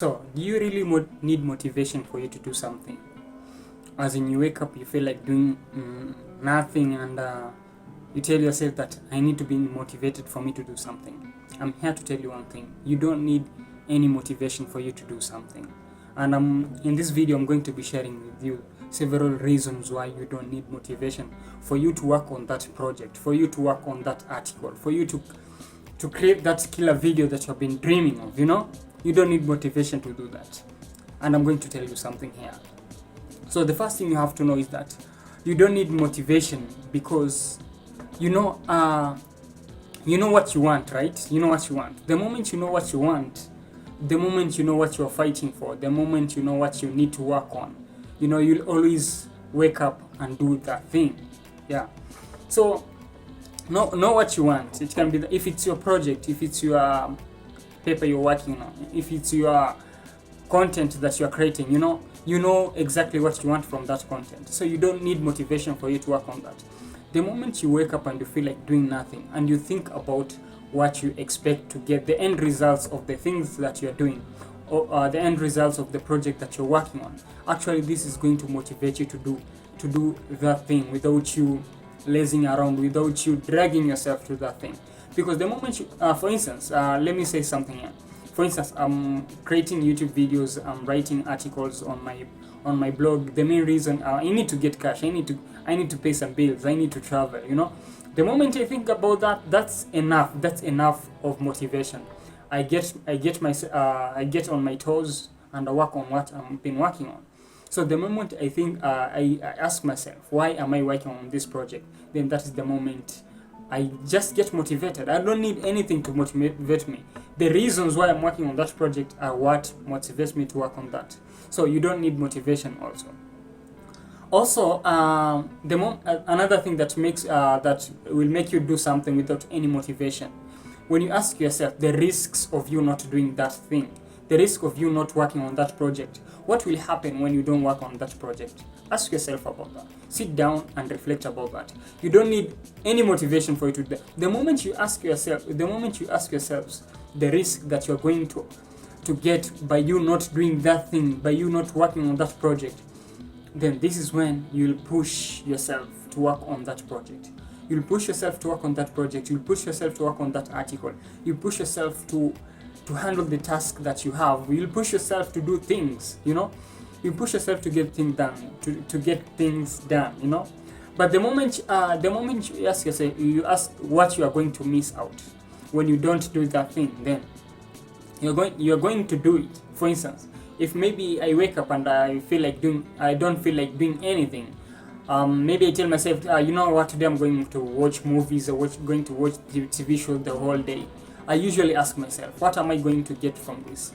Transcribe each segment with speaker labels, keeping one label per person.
Speaker 1: So, do you really need motivation for you to do something? As in, you wake up, you feel like doing nothing, and you tell yourself that I need to be motivated for me to do something. I'm here to tell you one thing: you don't need any motivation for you to do something. And in this video, I'm going to be sharing with you several reasons why you don't need motivation for you to work on that project, for you to work on that article, for you to create that killer video that you've been dreaming of. You don't need motivation to do that. And I'm going to tell you something here. So the first thing you have to know is that you don't need motivation because you know what you want, right? You know what you want. The moment you know what you want, the moment you know what you're fighting for, the moment you know what you need to work on, you'll always wake up and do that thing. Yeah. So know what you want. It can be if it's your project, if it's your paper you're working on, if it's your content that you're creating, you know exactly what you want from that content. So you don't need motivation for you to work on that. The moment you wake up and you feel like doing nothing and you think about what you expect to get, the end results of the things that you're doing, or the end results of the project that you're working on, actually this is going to motivate you to do that thing without you lazing around, without you dragging yourself to that thing. Because the moment you, for instance, let me say something here. For instance, I'm creating YouTube videos, I'm writing articles on my blog. The main reason I need to get cash, I need to pay some bills, I need to travel. The moment I think about that, that's enough. That's enough of motivation. I get on my toes and I work on what I've been working on. So the moment I think I ask myself, why am I working on this project? Then that is the moment I just get motivated. I don't need anything to motivate me. The reasons why I'm working on that project are what motivates me to work on that. So you don't need motivation also. Also, another thing that will make you do something without any motivation. When you ask yourself the risks of you not doing that thing, the risk of you not working on that project, what will happen when you don't work on that project? Ask yourself about that. Sit down and reflect about that. You don't need any motivation for you to do that. The moment you ask yourselves the risk that you're going to get by you not doing that thing, by you not working on that project, then this is when you'll push yourself to work on that project. You'll push yourself to work on that project. You'll push yourself to work on that article. You'll push yourself to handle the task that you have. You'll push yourself to do things, You push yourself to get things done, to get things done, But the moment you ask yourself, you ask what you are going to miss out when you don't do that thing, then you're going to do it. For instance, if maybe I wake up and I don't feel like doing anything, maybe I tell myself, you know what, today I'm going to watch movies or going to watch TV shows the whole day. I usually ask myself, what am I going to get from this?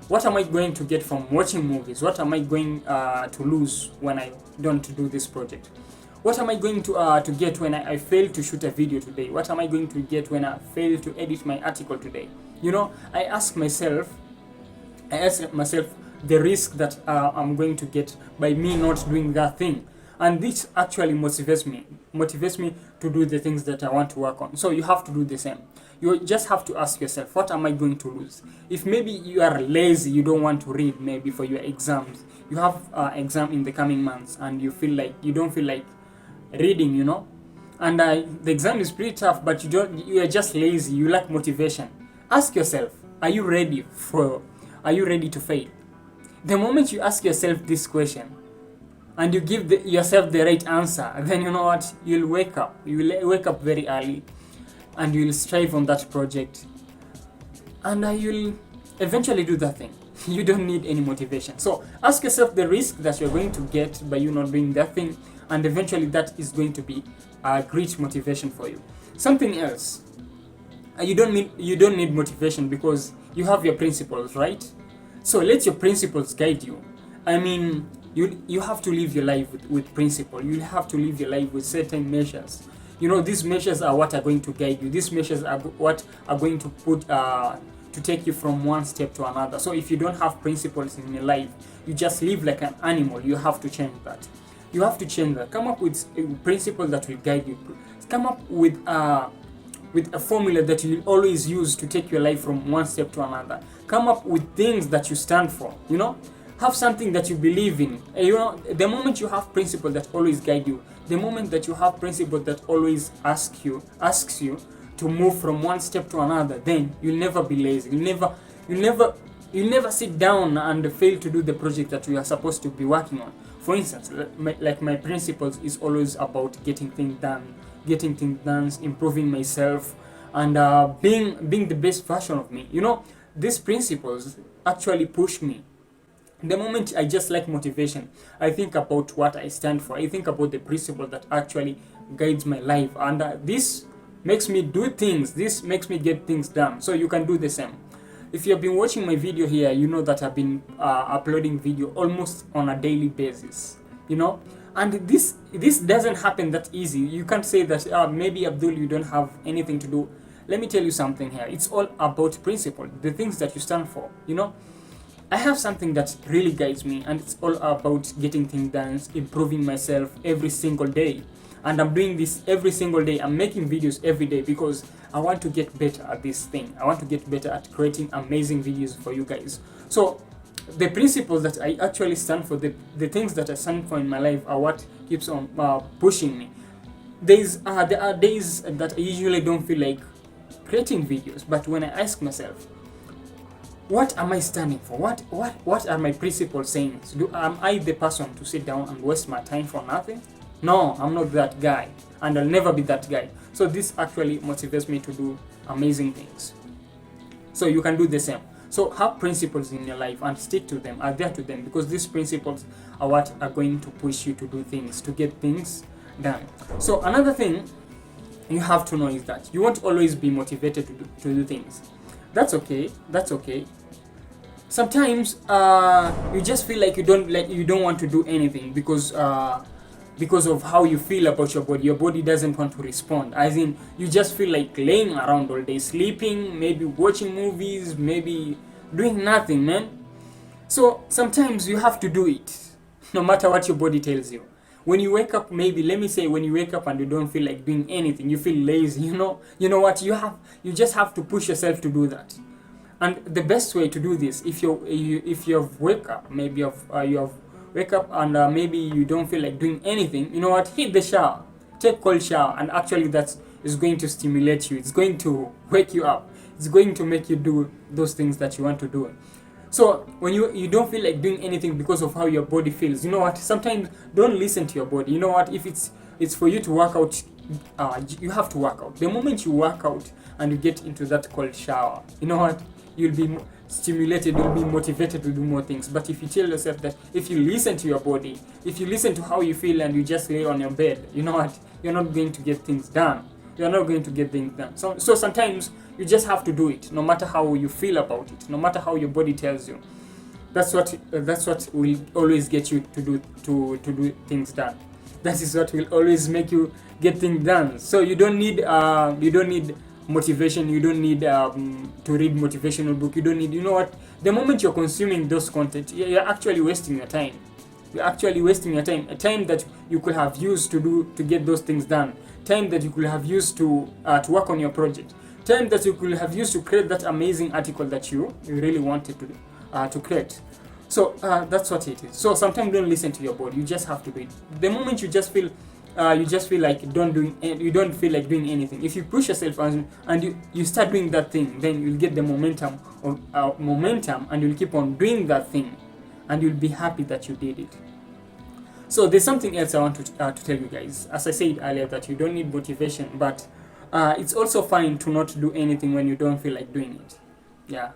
Speaker 1: What am I going to get from watching movies? What am I going to lose when I don't do this project? What am I going to get when I fail to shoot a video today? What am I going to get when I fail to edit my article today? I ask myself the risk that I'm going to get by me not doing that thing. And this actually motivates me to do the things that I want to work on. So you have to do the same. You just have to ask yourself, what am I going to lose? If maybe you are lazy, you don't want to read maybe for your exams, you have exam in the coming months and you don't feel like reading, and the exam is pretty tough, but you are just lazy, you lack motivation. Ask yourself, are you ready to fail? The moment you ask yourself this question and you give yourself the right answer, then you know what, you'll wake up very early and you'll strive on that project and you'll eventually do that thing. You don't need any motivation. So ask yourself the risk that you're going to get by you not doing that thing, and eventually that is going to be a great motivation for you. Something else, you don't need motivation because you have your principles, right? So let your principles guide you. I mean, you have to live your life with principle. You have to live your life with certain measures. These measures are what are going to guide you. These measures are what are going to to take you from one step to another. So if you don't have principles in your life, you just live like an animal. You have to change that. Come up with principles that will guide you. Come up with with a formula that you'll always use to take your life from one step to another. Come up with things that you stand for, you know. Have something that you believe in. You know, the moment you have principle that always guide you, the moment that you have principle that always asks you to move from one step to another, then you'll never be lazy. You'll never sit down and fail to do the project that you are supposed to be working on. For instance, like my principles is always about getting things done, improving myself, and being the best version of me. You know, these principles actually push me. The moment I just like motivation, I think about what I stand for. I think about the principle that actually guides my life, and this makes me do things. This makes me get things done. So you can do the same. If you've been watching my video here, you know that I've been uploading video almost on a daily basis. You know, and this doesn't happen that easy. You can't say that maybe Abdul, you don't have anything to do. Let me tell you something here. It's all about principle, the things that you stand for. You know, I have something that really guides me, and it's all about getting things done, improving myself every single day. And I'm doing this every single day. I'm making videos every day because I want to get better at this thing. I want to get better at creating amazing videos for you guys. So the principles that I actually stand for, the things that I stand for in my life are what keeps on pushing me. There are days that I usually don't feel like creating videos, but when I ask myself, what am I standing for? What are my principles saying? Am I the person to sit down and waste my time for nothing? No, I'm not that guy, and I'll never be that guy. So this actually motivates me to do amazing things. So you can do the same. So have principles in your life and stick to them, adhere to them, because these principles are what are going to push you to do things, to get things done. So another thing you have to know is that you won't always be motivated to do things. That's okay. Sometimes you just feel like you don't want to do anything because of how you feel about your body. Your body doesn't want to respond. As in, you just feel like laying around all day, sleeping, maybe watching movies, maybe doing nothing, man. So sometimes you have to do it, no matter what your body tells you. When you wake up, maybe let me say when you wake up and you don't feel like doing anything, you feel lazy, you know what, you just have to push yourself to do that. And the best way to do this, if you've wake up, maybe you have wake up and maybe you don't feel like doing anything, you know what, hit the shower, take cold shower, and actually that is going to stimulate you. It's going to wake you up. It's going to make you do those things that you want to do. So when you don't feel like doing anything because of how your body feels, you know what, sometimes don't listen to your body. You know what, if it's for you to work out, you have to work out. The moment you work out and you get into that cold shower, you know what, you'll be stimulated, you'll be motivated to do more things. But if you tell yourself that, if you listen to your body, if you listen to how you feel and you just lay on your bed, you know what, you're not going to get things done. You're not going to get things done. So sometimes you just have to do it, no matter how you feel about it, no matter how your body tells you. That's what will always get you to do things done. That is what will always make you get things done. So you don't need motivation. You don't need to read motivational book. You don't need, you know what, the moment you're consuming those content, you're actually wasting your time. You're actually wasting your time, a time that you could have used to get those things done, time that you could have used to work on your project, time that you could have used to create that amazing article that you really wanted to create. So that's what it is. So sometimes don't listen to your body. You just have to do it. The moment you just feel like you don't feel like doing anything, if you push yourself and you start doing that thing, then you'll get the momentum and you'll keep on doing that thing, and you'll be happy that you did it. So there's something else I want to tell you guys. As I said earlier, that you don't need motivation, but it's also fine to not do anything when you don't feel like doing it. Yeah.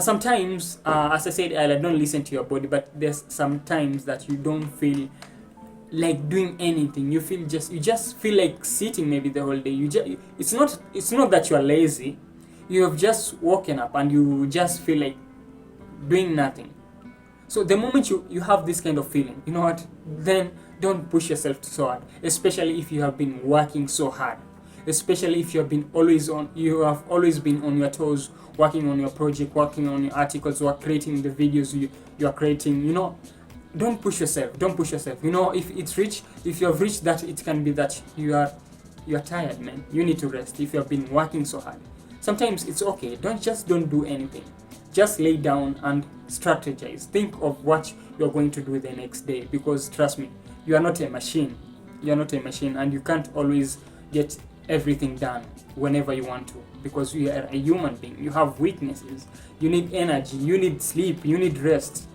Speaker 1: Sometimes, as I said earlier, don't listen to your body, but there's sometimes that you don't feel like doing anything. You just feel like sitting maybe the whole day. It's not that you are lazy. You have just woken up and you just feel like doing nothing. So the moment you have this kind of feeling, you know what, then don't push yourself so hard, especially if you have been working so hard, especially if you have always been on your toes, working on your project, working on your articles, or creating the videos you are creating. You know, don't push yourself. You know, if you have reached that, it can be that you are you're tired, man. You need to rest if you have been working so hard. Sometimes it's okay. Don't do anything. Just lay down and strategize. Think of what you're going to do the next day, because trust me, you are not a machine. You're not a machine, and you can't always get everything done whenever you want to, because you are a human being. You have weaknesses. You need energy. You need sleep. You need rest.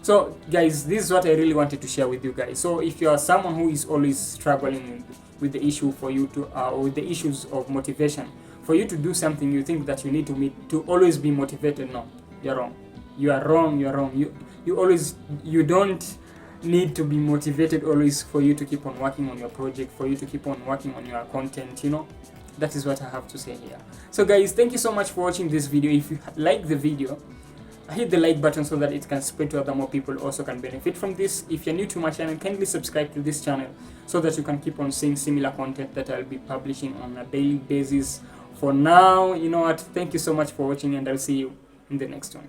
Speaker 1: So guys, this is what I really wanted to share with you guys. So if you are someone who is always struggling with the issue for you to with the issues of motivation, for you to do something, you think that you need to meet to always be motivated. No, you're wrong. You are wrong. You're wrong. You don't need to be motivated always for you to keep on working on your project, for you to keep on working on your content. That is what I have to say here. So guys, thank you so much for watching this video. If you like the video, hit the like button so that it can spread to other more people also can benefit from this. If you're new to my channel, kindly subscribe to this channel so that you can keep on seeing similar content that I'll be publishing on a daily basis. For now, you know what, thank you so much for watching, and I'll see you in the next one.